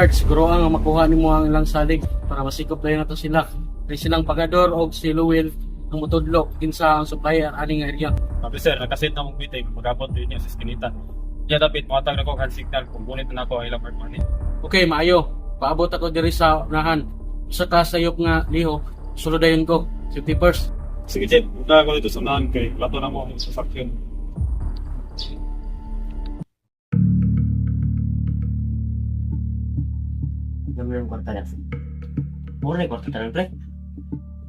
Sarge, siguro ang makuha ni mo ang ilang salig para masikop na nato sila. Kay silang pagador o si Luwil ang mutudlo kinsa ang supplier aning area. Sabi sir, nakasit na mong bitay, magabot din niya sa skinita. Diya dapat makatag na ko hand signal kung gunit na ako ang ilang part money. Okay, maayo. Paabot ako diri sa unahan. Sa kasayop nga liho, suludayon ko. Safety first. Sige Jeff, punta ako dito sa unahan kay plato na mo ang sasakyan. Dami ng kwarta na. Mura yung kwarta tanan, pre.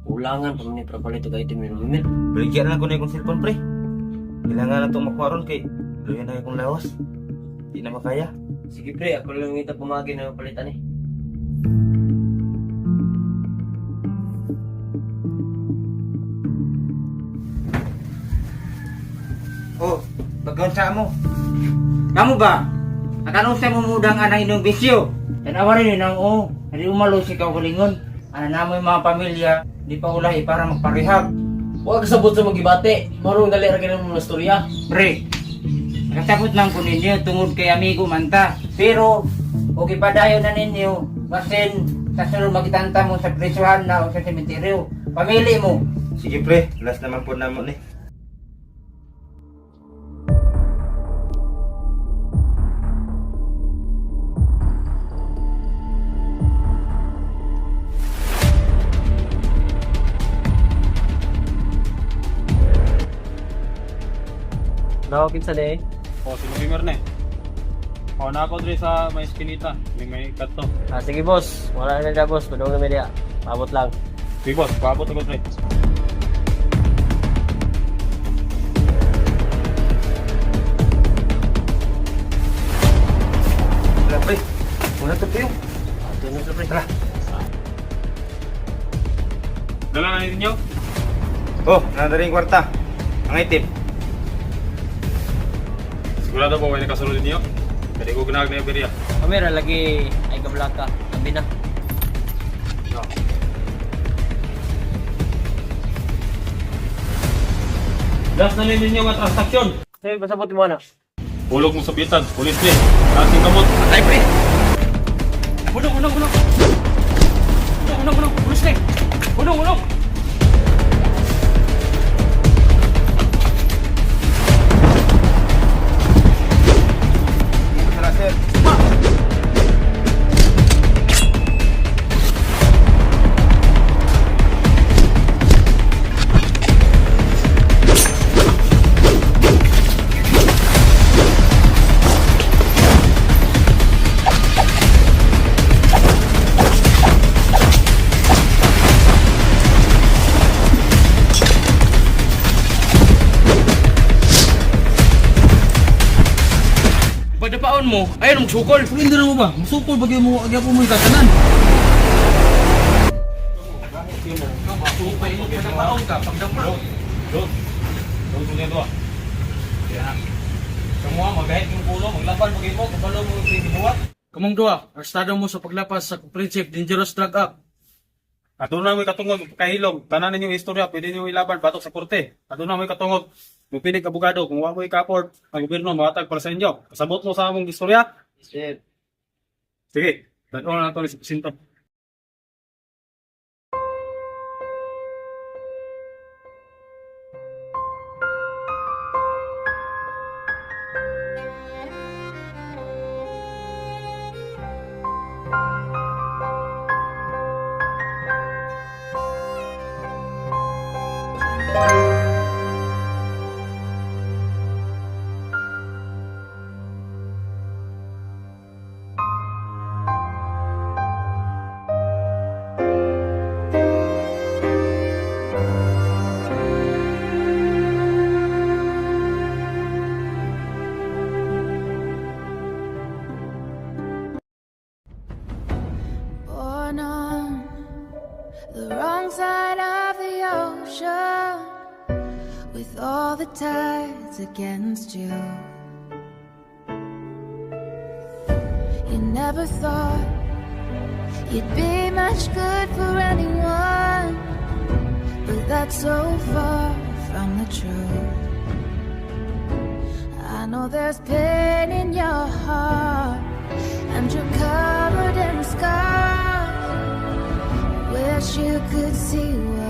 Kulangan pa ni Propal ito kahit yung minumimir. Baligyan na ako na yung cellphone, pre. Kailangan na itong makuha ron kay luyan na akong lawas. Di na makaya. Sige, pre. Ako lang ito pumagi na palitan eh. Oh, pagkaunsa mo. Kamu ba? Nakanong sa mumudang anang inyong bisyo? Tanawa rin yun ang hindi umalo si kaugalingon. Ano na mo yung mga pamilya, di pa ulahi para magparehab. Huwag sabot sa magibate. Marong dali ra ganun mga storya. Pre, nakasabot lang ko ninyo tungod kay amigo manta. Pero, okay pa dayo na ninyo. Basin, sa sunod magitanta mo sa presuhan na o sa sementeryo. Pamili mo. Sige, pre. Last naman po naman eh. Daw kinsa de. O, si Lumimer na eh. O, na ako dito sa may skinita. May kato. Ah sige boss, wala na dyan boss, padung na media. Paabot lang. Sige boss, paabot ako pre. Tara, pre. Muna to, pre. Tunod na pre. Tara. Dala na ninyo? Oh, nanda rin yung kwarta. Ang itim. Sigurado po kayo nakasunod ninyo? Pwede ko ginag na yung beriya. Kamera lagi ay kablaka. Tabi na. No. Last na ninyo nga transaksyon. Sige, pasabot mo na. Hulog mo sa bitan, pulis ni. Ating kamot. Patay pre. Unong. Pulis ni. Unong. Tara, sir. Padapaon mo, ayun magsukol. Hindi na mo ba? Masukol bagay mo, agya po mo itatanan. Padapaon ka, pagdapa. Doon niya doon. Semua magahit yung pulo, maglaban pag mo, kabalo mo yung pinibuhat. Kamong duwa, arestado mo sa paglapas sa Comprehensive Dangerous Drug Act. Aduna mo katungog kahilog, tanan ninyo istorya, pwede niyo ilaban batok sa korte. Aduna mo katungog, mupinig abogado, kung wala mo i-support, ang gobyerno mahatag para sa inyo. Kasabot mo sa among istorya. Sir. Sige, dadon na ito ni Sinto. Born on the wrong side of the ocean, with all the tides against you. You never thought you'd be much good for anyone, but that's so far from the truth. I know there's pain in your heart, and and you're covered in scars. Wish you could see what